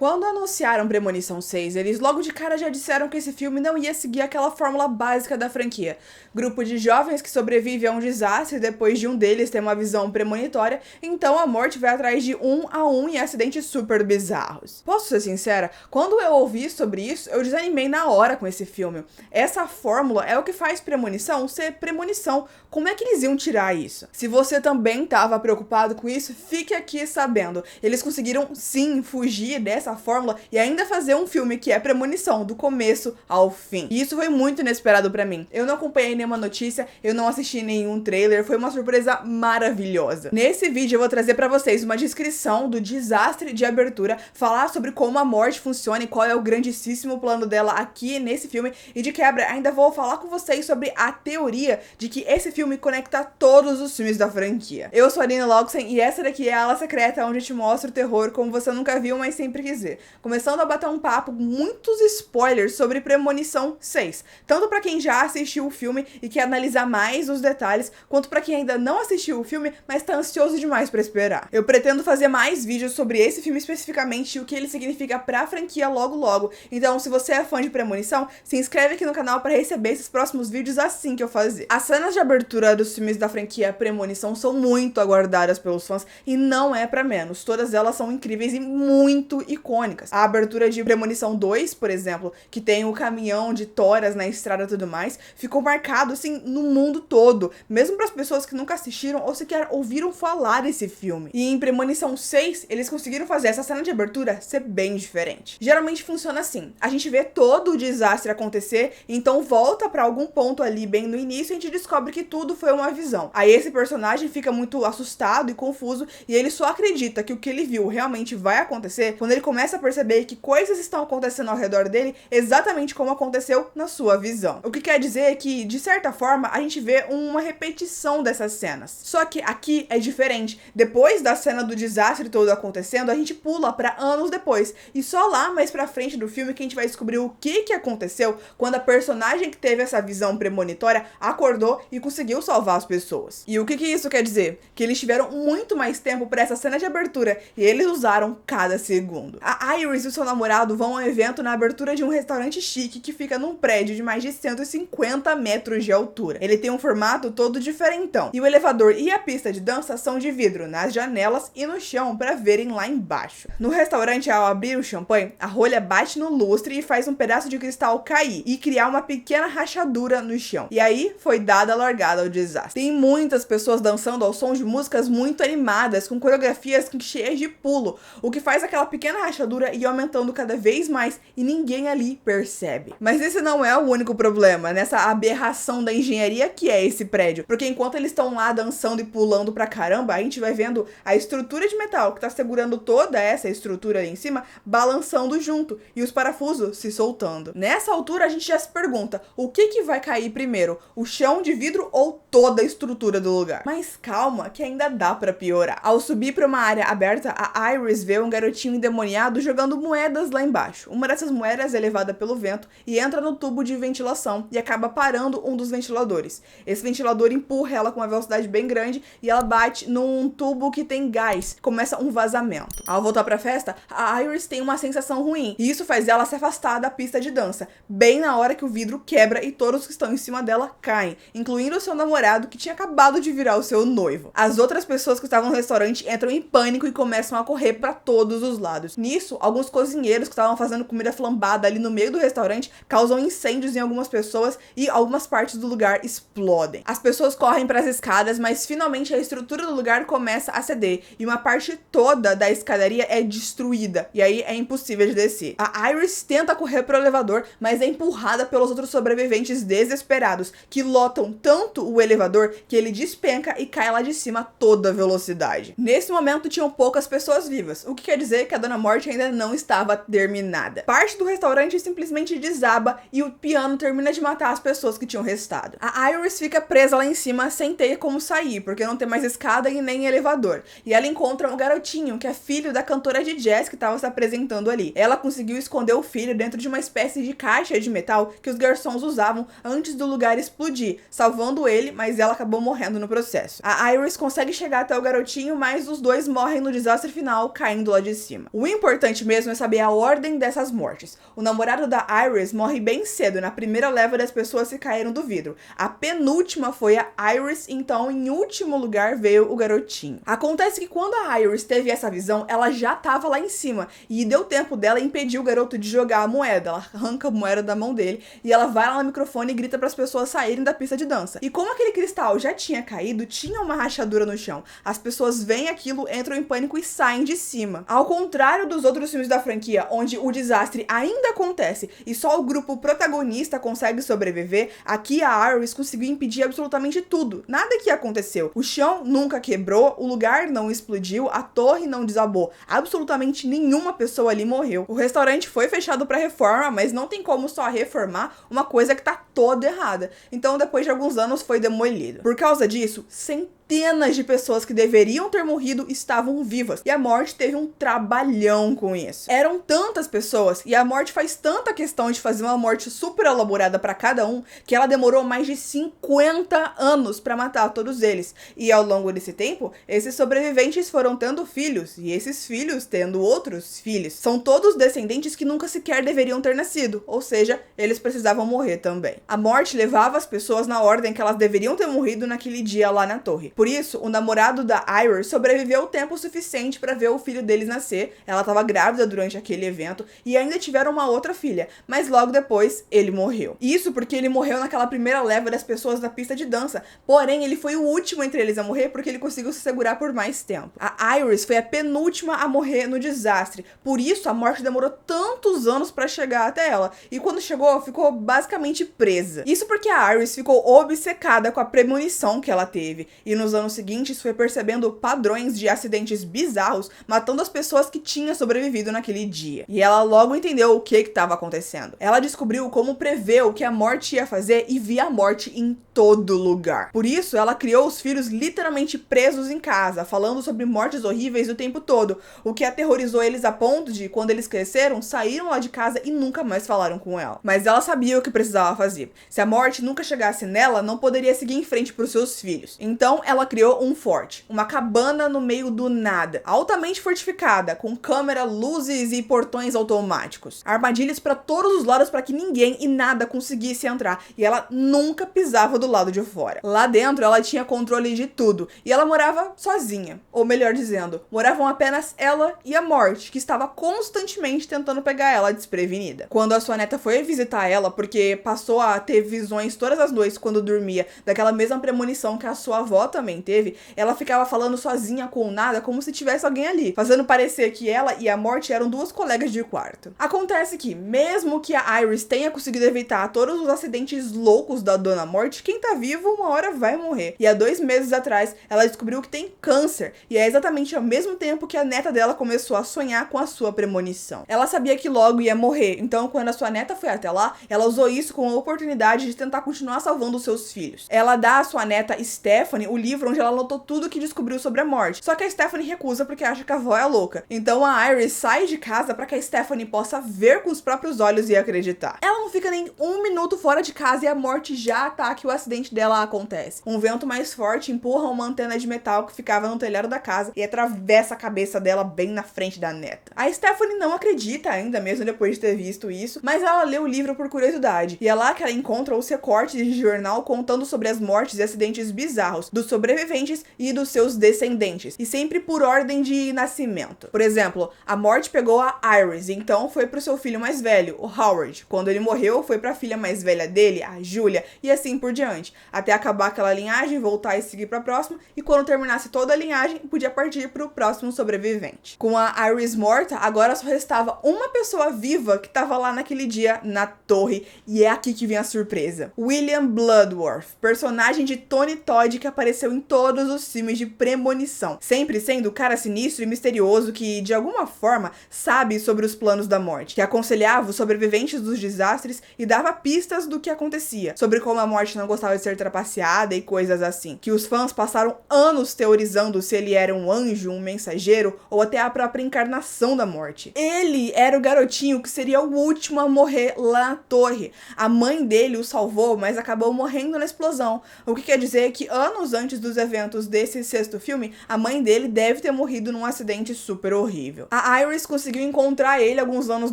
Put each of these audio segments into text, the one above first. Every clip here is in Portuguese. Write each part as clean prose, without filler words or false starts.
Quando anunciaram Premonição 6, eles logo de cara já disseram que esse filme não ia seguir aquela fórmula básica da franquia. Grupo de jovens que sobrevive a um desastre depois de um deles ter uma visão premonitória, então a morte vai atrás de um a um em acidentes super bizarros. Posso ser sincera? Quando eu ouvi sobre isso, eu desanimei na hora com esse filme. Essa fórmula é o que faz Premonição ser premonição. Como é que eles iam tirar isso? Se você também estava preocupado com isso, fique aqui sabendo. Eles conseguiram sim fugir dessa fórmula e ainda fazer um filme que é premonição do começo ao fim. E isso foi muito inesperado pra mim. Eu não acompanhei nenhuma notícia, eu não assisti nenhum trailer, foi uma surpresa maravilhosa. Nesse vídeo eu vou trazer pra vocês uma descrição do desastre de abertura, falar sobre como a morte funciona e qual é o grandíssimo plano dela aqui nesse filme, e de quebra ainda vou falar com vocês sobre a teoria de que esse filme conecta todos os filmes da franquia. Eu sou a Aline Logsen e essa daqui é a Ala Secreta, onde eu te mostro o terror como você nunca viu, mas sempre quis ver. Começando a bater um papo, muitos spoilers sobre Premonição 6, tanto pra quem já assistiu o filme e quer analisar mais os detalhes, quanto pra quem ainda não assistiu o filme, mas tá ansioso demais pra esperar. Eu pretendo fazer mais vídeos sobre esse filme especificamente e o que ele significa pra franquia logo, então se você é fã de Premonição, se inscreve aqui no canal pra receber esses próximos vídeos assim que eu fazer. As cenas de abertura dos filmes da franquia Premonição são muito aguardadas pelos fãs e não é pra menos, todas elas são incríveis e muito icônicas. A abertura de Premonição 2, por exemplo, que tem o caminhão de toras na estrada e tudo mais, ficou marcado assim no mundo todo, mesmo para as pessoas que nunca assistiram ou sequer ouviram falar desse filme. E em Premonição 6, eles conseguiram fazer essa cena de abertura ser bem diferente. Geralmente funciona assim, a gente vê todo o desastre acontecer, então volta para algum ponto ali bem no início e a gente descobre que tudo foi uma visão. Aí esse personagem fica muito assustado e confuso e ele só acredita que o que ele viu realmente vai acontecer quando ele começa a perceber que coisas estão acontecendo ao redor dele exatamente como aconteceu na sua visão. O que quer dizer que, de certa forma, a gente vê uma repetição dessas cenas. Só que aqui é diferente. Depois da cena do desastre todo acontecendo, a gente pula para anos depois. E só lá mais pra frente do filme que a gente vai descobrir o que aconteceu quando a personagem que teve essa visão premonitória acordou e conseguiu salvar as pessoas. E o que isso quer dizer? Que eles tiveram muito mais tempo para essa cena de abertura e eles usaram cada segundo. A Iris e o seu namorado vão a um evento na abertura de um restaurante chique que fica num prédio de mais de 150 metros de altura. Ele tem um formato todo diferentão. E o elevador e a pista de dança são de vidro nas janelas e no chão para verem lá embaixo. No restaurante, ao abrir o champanhe, a rolha bate no lustre e faz um pedaço de cristal cair e criar uma pequena rachadura no chão. E aí foi dada a largada ao desastre. Tem muitas pessoas dançando ao som de músicas muito animadas, com coreografias cheias de pulo, o que faz aquela pequena rachadura ir aumentando cada vez mais e ninguém ali percebe. Mas esse não é o único problema nessa aberração da engenharia que é esse prédio, porque enquanto eles estão lá dançando e pulando pra caramba, a gente vai vendo a estrutura de metal que tá segurando toda essa estrutura ali em cima balançando junto e os parafusos se soltando. Nessa altura a gente já se pergunta, o que vai cair primeiro? O chão de vidro ou toda a estrutura do lugar? Mas calma, que ainda dá pra piorar. Ao subir pra uma área aberta, a Iris vê um garotinho endemoniado jogando moedas lá embaixo. Uma dessas moedas é levada pelo vento e entra no tubo de ventilação e acaba parando um dos ventiladores. Esse ventilador empurra ela com uma velocidade bem grande e ela bate num tubo que tem gás. Começa um vazamento. Ao voltar pra festa, a Iris tem uma sensação ruim e isso faz ela se afastar da pista de dança, bem na hora que o vidro quebra e todos que estão em cima dela caem, incluindo o seu namorado que tinha acabado de virar o seu noivo. As outras pessoas que estavam no restaurante entram em pânico e começam a correr pra todos os lados. Nisso, alguns cozinheiros que estavam fazendo comida flambada ali no meio do restaurante causam incêndios em algumas pessoas e algumas partes do lugar explodem. As pessoas correm para as escadas, mas finalmente a estrutura do lugar começa a ceder e uma parte toda da escadaria é destruída e aí é impossível de descer. A Iris tenta correr pro elevador, mas é empurrada pelos outros sobreviventes desesperados que lotam tanto o elevador que ele despenca e cai lá de cima a toda velocidade. Nesse momento tinham poucas pessoas vivas, o que quer dizer que a Dona Morte ainda não estava terminada. Parte do restaurante simplesmente desaba e o piano termina de matar as pessoas que tinham restado. A Iris fica presa lá em cima sem ter como sair, porque não tem mais escada e nem elevador. E ela encontra um garotinho que é filho da cantora de jazz que estava se apresentando ali. Ela conseguiu esconder o filho dentro de uma espécie de caixa de metal que os garçons usavam antes do lugar explodir, salvando ele, mas ela acabou morrendo no processo. A Iris consegue chegar até o garotinho, mas os dois morrem no desastre final, caindo lá de cima. O importante importante mesmo é saber a ordem dessas mortes. O namorado da Iris morre bem cedo, na primeira leva das pessoas que caíram do vidro. A penúltima foi a Iris, então em último lugar veio o garotinho. Acontece que quando a Iris teve essa visão, ela já tava lá em cima, e deu tempo dela impedir o garoto de jogar a moeda. Ela arranca a moeda da mão dele, e ela vai lá no microfone e grita para as pessoas saírem da pista de dança. E como aquele cristal já tinha caído, tinha uma rachadura no chão. As pessoas veem aquilo, entram em pânico e saem de cima. Ao contrário dos outros filmes da franquia, onde o desastre ainda acontece e só o grupo protagonista consegue sobreviver, aqui a Iris conseguiu impedir absolutamente tudo. Nada que aconteceu. O chão nunca quebrou, o lugar não explodiu, a torre não desabou. Absolutamente nenhuma pessoa ali morreu. O restaurante foi fechado para reforma, mas não tem como só reformar uma coisa que tá toda errada. Então, depois de alguns anos, foi demolido. Por causa disso, centenas de pessoas que deveriam ter morrido estavam vivas, e a morte teve um trabalhão com isso. Eram tantas pessoas, e a morte faz tanta questão de fazer uma morte super elaborada para cada um, que ela demorou mais de 50 anos para matar todos eles. E ao longo desse tempo, esses sobreviventes foram tendo filhos, e esses filhos tendo outros filhos. São todos descendentes que nunca sequer deveriam ter nascido, ou seja, eles precisavam morrer também. A morte levava as pessoas na ordem que elas deveriam ter morrido naquele dia lá na torre. Por isso, o namorado da Iris sobreviveu o tempo suficiente para ver o filho deles nascer. Ela estava grávida durante aquele evento e ainda tiveram uma outra filha, mas logo depois ele morreu. Isso porque ele morreu naquela primeira leva das pessoas da pista de dança, porém ele foi o último entre eles a morrer porque ele conseguiu se segurar por mais tempo. A Iris foi a penúltima a morrer no desastre, por isso a morte demorou tantos anos para chegar até ela, e quando chegou, ficou basicamente presa. Isso porque a Iris ficou obcecada com a premonição que ela teve, e nos anos seguintes foi percebendo padrões de acidentes bizarros, matando as pessoas que tinham sobrevivido naquele dia. E ela logo entendeu o que estava acontecendo. Ela descobriu como prever o que a morte ia fazer e via a morte em todo lugar. Por isso, ela criou os filhos literalmente presos em casa, falando sobre mortes horríveis o tempo todo, o que aterrorizou eles a ponto de, quando eles cresceram, saíram lá de casa e nunca mais falaram com ela. Mas ela sabia o que precisava fazer. Se a morte nunca chegasse nela, não poderia seguir em frente para os seus filhos. Então, ela criou um forte, uma cabana no meio do nada, altamente fortificada, com câmera, luzes e portões automáticos. Armadilhas para todos os lados para que ninguém e nada conseguisse entrar, e ela nunca pisava do lado de fora. Lá dentro, ela tinha controle de tudo, e ela morava sozinha. Ou melhor dizendo, moravam apenas ela e a morte, que estava constantemente tentando pegar ela desprevenida. Quando a sua neta foi visitar ela, porque passou a ter visões todas as noites quando dormia, daquela mesma premonição que a sua avó também teve, ela ficava falando sozinha com o nada, como se tivesse alguém ali, fazendo parecer que ela e a morte eram duas colegas de quarto. Acontece que, mesmo que a Iris tenha conseguido evitar todos os acidentes loucos da Dona Morte, quem tá vivo uma hora vai morrer. E há 2 meses atrás, ela descobriu que tem câncer, e é exatamente ao mesmo tempo que a neta dela começou a sonhar com a sua premonição. Ela sabia que logo ia morrer, então quando a sua neta foi até lá, ela usou isso como uma oportunidade de tentar continuar salvando os seus filhos. Ela dá à sua neta Stephanie o livro onde ela anotou tudo o que descobriu sobre a morte, só que a Stephanie recusa porque acha que a avó é louca. Então a Iris sai de casa para que a Stephanie possa ver com os próprios olhos e acreditar. Ela não fica nem 1 minuto fora de casa e a morte já ataca e o acidente dela acontece. Um vento mais forte empurra uma antena de metal que ficava no telhado da casa e atravessa a cabeça dela bem na frente da neta. A Stephanie não acredita ainda, mesmo depois de ter visto isso, mas ela lê o livro por curiosidade, e é lá que ela encontra os recortes de jornal contando sobre as mortes e acidentes bizarros dos sobreviventes e dos seus descendentes, e sempre por ordem de nascimento. Por exemplo, a morte pegou a Iris, então foi pro seu filho mais velho, o Howard. Quando ele morreu, foi pra filha mais velha dele, a Julia, e assim por diante, até acabar aquela linhagem, voltar e seguir pra próxima, e quando terminasse toda a linhagem, podia partir pro próximo sobrevivente. Com a Iris morta, agora só restava uma pessoa viva que tava lá naquele dia na torre, e é aqui que vem a surpresa. William Bloodworth, personagem de Tony Todd que apareceu em todos os filmes de premonição, sempre sendo o cara sinistro e misterioso que, de alguma forma, sabe sobre os planos da morte, que aconselhava os sobreviventes dos desastres e dava pistas do que acontecia, sobre como a morte não gostava de ser trapaceada e coisas assim, que os fãs passaram anos teorizando se ele era um anjo, um mensageiro ou até a própria encarnação da morte. Ele era o garotinho garotinho que seria o último a morrer lá na torre. A mãe dele o salvou, mas acabou morrendo na explosão. O que quer dizer que anos antes dos eventos desse sexto filme, a mãe dele deve ter morrido num acidente super horrível. A Iris conseguiu encontrar ele alguns anos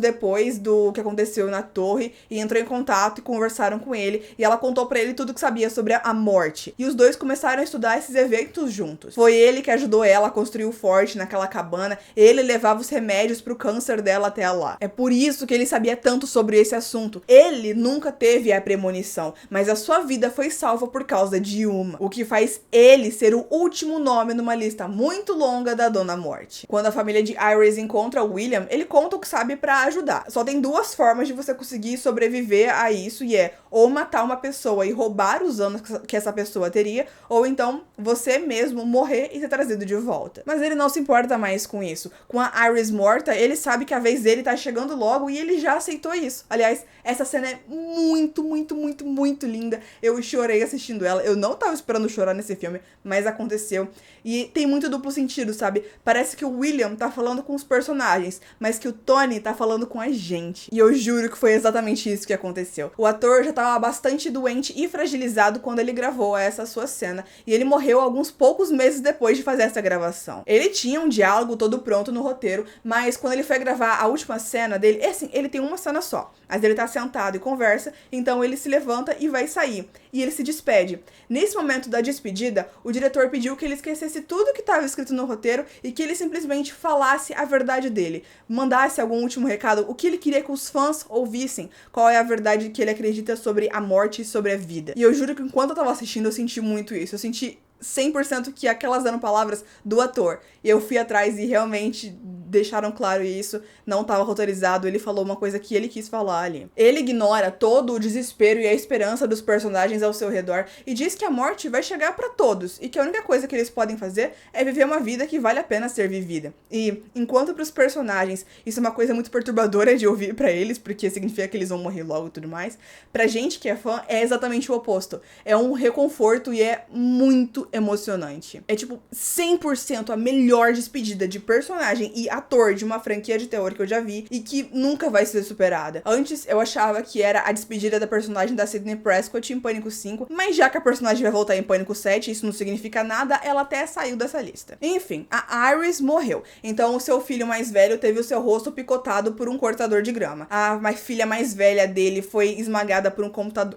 depois do que aconteceu na torre e entrou em contato e conversaram com ele, e ela contou pra ele tudo que sabia sobre a morte. E os dois começaram a estudar esses eventos juntos. Foi ele que ajudou ela a construir o forte naquela cabana, ele levava os remédios pro câncer dela até lá. É por isso que ele sabia tanto sobre esse assunto. Ele nunca teve a premonição, mas a sua vida foi salva por causa de uma, o que faz ele ser o último nome numa lista muito longa da Dona Morte. Quando a família de Iris encontra o William, ele conta o que sabe pra ajudar. Só tem duas formas de você conseguir sobreviver a isso, e é ou matar uma pessoa e roubar os anos que essa pessoa teria, ou então você mesmo morrer e ser trazido de volta. Mas ele não se importa mais com isso. Com a Iris morta, ele sabe que a vez dele tá chegando logo e ele já aceitou isso. Aliás, essa cena é muito, muito, muito, muito linda. Eu chorei assistindo ela. Eu não tava esperando chorar nesse filme, mas aconteceu. E tem muito duplo sentido, sabe? Parece que o William tá falando com os personagens, mas que o Tony tá falando com a gente. E eu juro que foi exatamente isso que aconteceu. O ator já tava bastante doente e fragilizado quando ele gravou essa sua cena, e ele morreu alguns poucos meses depois de fazer essa gravação. Ele tinha um diálogo todo pronto no roteiro, mas quando ele foi gravar a última cena dele, assim, ele tem uma cena só, mas ele tá sentado e conversa, então ele se levanta e vai sair, e ele se despede. Nesse momento da despedida, o diretor pediu que ele esquecesse tudo que estava escrito no roteiro e que ele simplesmente falasse a verdade dele, mandasse algum último recado, o que ele queria que os fãs ouvissem, qual é a verdade que ele acredita sobre a morte e sobre a vida. E eu juro que enquanto eu tava assistindo, eu senti muito isso. Eu senti 100% que aquelas eram palavras do ator. E eu fui atrás e realmente deixaram claro isso, não estava roteirizado, ele falou uma coisa que ele quis falar ali. Ele ignora todo o desespero e a esperança dos personagens ao seu redor e diz que a morte vai chegar para todos e que a única coisa que eles podem fazer é viver uma vida que vale a pena ser vivida. E, enquanto para os personagens isso é uma coisa muito perturbadora de ouvir para eles, porque significa que eles vão morrer logo e tudo mais, pra gente que é fã é exatamente o oposto. É um reconforto e é muito emocionante. É tipo 100% a melhor despedida de personagem e ator de uma franquia de terror que eu já vi e que nunca vai ser superada. Antes eu achava que era a despedida da personagem da Sidney Prescott em Pânico 5, mas já que a personagem vai voltar em Pânico 7, isso não significa nada, ela até saiu dessa lista. Enfim, a Iris morreu, então o seu filho mais velho teve o seu rosto picotado por um cortador de grama. A filha mais velha dele foi esmagada por um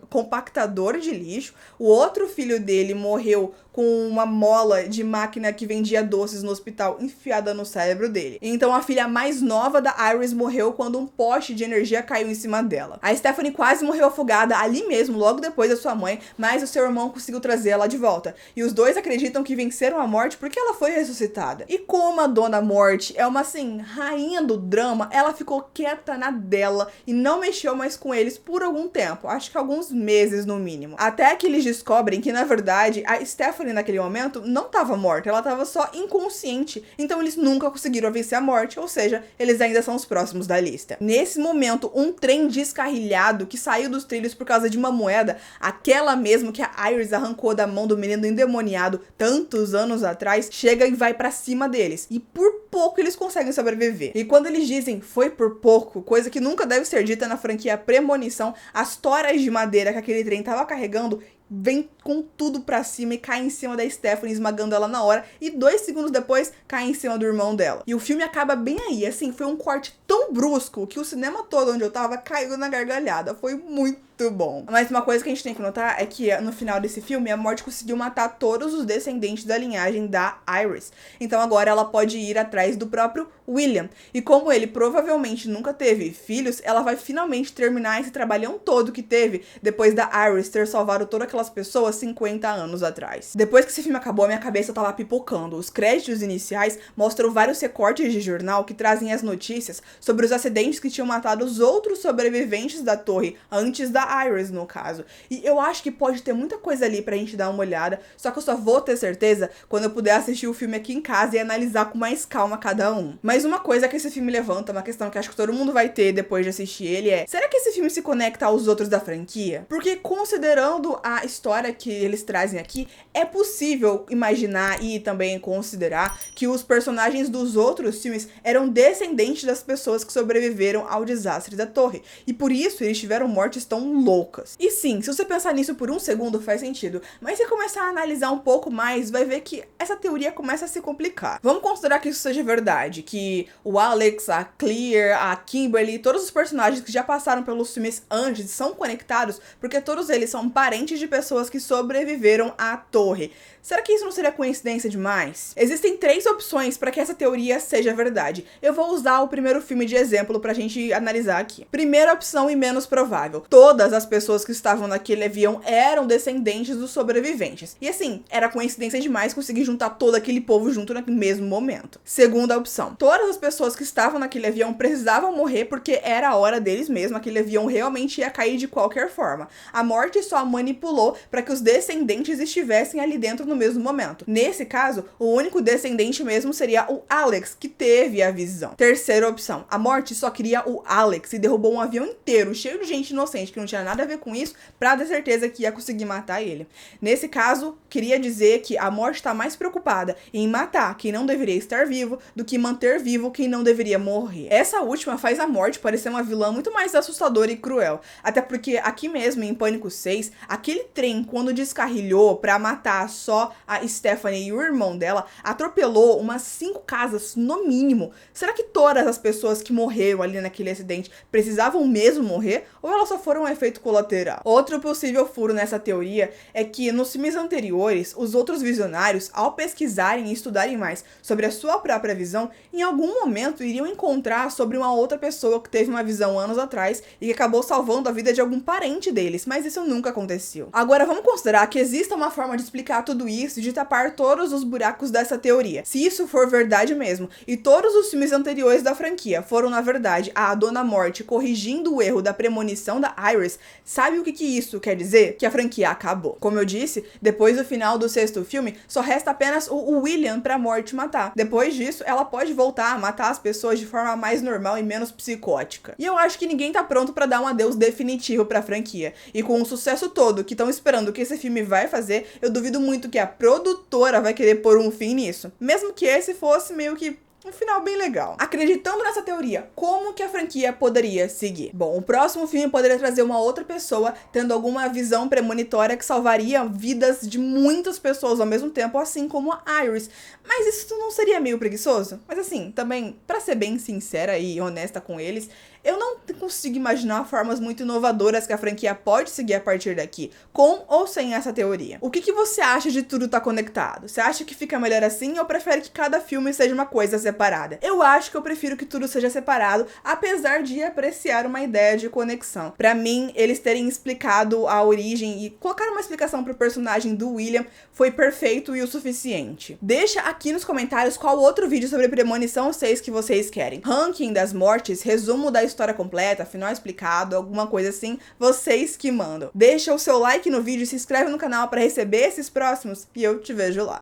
compactador de lixo, o outro filho dele morreu com uma mola de máquina que vendia doces no hospital enfiada no cérebro dele. Então a filha mais nova da Iris morreu quando um poste de energia caiu em cima dela. A Stephanie quase morreu afogada ali mesmo, logo depois da sua mãe, mas o seu irmão conseguiu trazer ela de volta. E os dois acreditam que venceram a morte porque ela foi ressuscitada. E como a Dona Morte é uma, assim, rainha do drama, ela ficou quieta na dela e não mexeu mais com eles por algum tempo, acho que alguns meses no mínimo. Até que eles descobrem que, na verdade, a Stephanie naquele momento não estava morta, ela estava só inconsciente, então eles nunca conseguiram vencer a morte, ou seja, eles ainda são os próximos da lista. Nesse momento, um trem descarrilhado que saiu dos trilhos por causa de uma moeda, aquela mesmo que a Iris arrancou da mão do menino endemoniado tantos anos atrás, chega e vai pra cima deles, e por pouco eles conseguem sobreviver. E quando eles dizem foi por pouco, coisa que nunca deve ser dita na franquia Premonição, as toras de madeira que aquele trem tava carregando vem com tudo pra cima e cai em cima da Stephanie, esmagando ela na hora, e 2 segundos depois cai em cima do irmão dela. E o filme acaba bem aí, assim, foi um corte tão brusco que o cinema todo onde eu tava caiu na gargalhada, foi muito bom. Mas uma coisa que a gente tem que notar é que no final desse filme a morte conseguiu matar todos os descendentes da linhagem da Iris, então agora ela pode ir atrás do próprio William, e como ele provavelmente nunca teve filhos, ela vai finalmente terminar esse trabalhão todo que teve depois da Iris ter salvado todas aquelas pessoas 50 anos atrás. Depois que esse filme acabou, a minha cabeça tava pipocando. Os créditos iniciais mostram vários recortes de jornal que trazem as notícias sobre os acidentes que tinham matado os outros sobreviventes da torre antes da da Iris, no caso. E eu acho que pode ter muita coisa ali pra gente dar uma olhada, só que eu só vou ter certeza quando eu puder assistir o filme aqui em casa e analisar com mais calma cada um. Mas uma coisa que esse filme levanta, uma questão que acho que todo mundo vai ter depois de assistir ele é: será que esse filme se conecta aos outros da franquia? Porque considerando a história que eles trazem aqui, é possível imaginar e também considerar que os personagens dos outros filmes eram descendentes das pessoas que sobreviveram ao desastre da torre, e por isso eles tiveram mortes tão loucas. E sim, se você pensar nisso por um segundo faz sentido, mas se começar a analisar um pouco mais, vai ver que essa teoria começa a se complicar. Vamos considerar que isso seja verdade, que o Alex, a Clear, a Kimberly, todos os personagens que já passaram pelos filmes antes são conectados, porque todos eles são parentes de pessoas que sobreviveram à torre. Será que isso não seria coincidência demais? Existem 3 opções para que essa teoria seja verdade. Eu vou usar o primeiro filme de exemplo pra gente analisar aqui. Primeira opção e menos provável: todas as pessoas que estavam naquele avião eram descendentes dos sobreviventes. E assim, era coincidência demais conseguir juntar todo aquele povo junto no mesmo momento. Segunda opção: todas as pessoas que estavam naquele avião precisavam morrer porque era a hora deles mesmo, aquele avião realmente ia cair de qualquer forma. A morte só manipulou para que os descendentes estivessem ali dentro no mesmo momento. Nesse caso, o único descendente mesmo seria o Alex, que teve a visão. Terceira opção: a morte só queria o Alex e derrubou um avião inteiro, cheio de gente inocente que não tinha nada a ver com isso, pra ter certeza que ia conseguir matar ele. Nesse caso, queria dizer que a morte está mais preocupada em matar quem não deveria estar vivo do que manter vivo quem não deveria morrer. Essa última faz a morte parecer uma vilã muito mais assustadora e cruel, até porque aqui mesmo em Pânico 6, aquele trem, quando descarrilhou pra matar só a Stephanie e o irmão dela, atropelou umas 5 casas no mínimo. Será que todas as pessoas que morreram ali naquele acidente precisavam mesmo morrer, ou elas só foram um efeito colateral? Outro possível furo nessa teoria é que nos filmes anteriores, os outros visionários, ao pesquisarem e estudarem mais sobre a sua própria visão, em algum momento iriam encontrar sobre uma outra pessoa que teve uma visão anos atrás e que acabou salvando a vida de algum parente deles, mas isso nunca aconteceu. Agora vamos considerar que exista uma forma de explicar tudo isso e de tapar todos os buracos dessa teoria. Se isso for verdade mesmo, e todos os filmes anteriores da franquia foram na verdade a Dona Morte corrigindo o erro da premonição da Iris, sabe o que isso quer dizer? Que a franquia acabou. Como eu disse, depois do final do 6º filme, só resta apenas o William pra Morte matar. Depois disso, ela pode voltar a matar as pessoas de forma mais normal e menos psicótica. E eu acho que ninguém tá pronto pra dar um adeus definitivo pra franquia. E com o sucesso todo que estão esperando que esse filme vai fazer, eu duvido muito que a produtora vai querer pôr um fim nisso. Mesmo que esse fosse meio que um final bem legal. Acreditando nessa teoria, como que a franquia poderia seguir? Bom, o próximo filme poderia trazer uma outra pessoa tendo alguma visão premonitória que salvaria vidas de muitas pessoas ao mesmo tempo, assim como a Iris. Mas isso não seria meio preguiçoso? Mas assim, também, pra ser bem sincera e honesta com eles, eu não consigo imaginar formas muito inovadoras que a franquia pode seguir a partir daqui, com ou sem essa teoria. O que você acha de tudo tá conectado? Você acha que fica melhor assim ou prefere que cada filme seja uma coisa separada? Eu acho que eu prefiro que tudo seja separado, apesar de apreciar uma ideia de conexão. Pra mim, eles terem explicado a origem e colocar uma explicação pro personagem do William foi perfeito e o suficiente. Deixa aqui nos comentários qual outro vídeo sobre Premonição 6 que vocês querem. Ranking das mortes, resumo da história completa, final explicado, alguma coisa assim, vocês que mandam. Deixa o seu like no vídeo, se inscreve no canal para receber esses próximos e eu te vejo lá.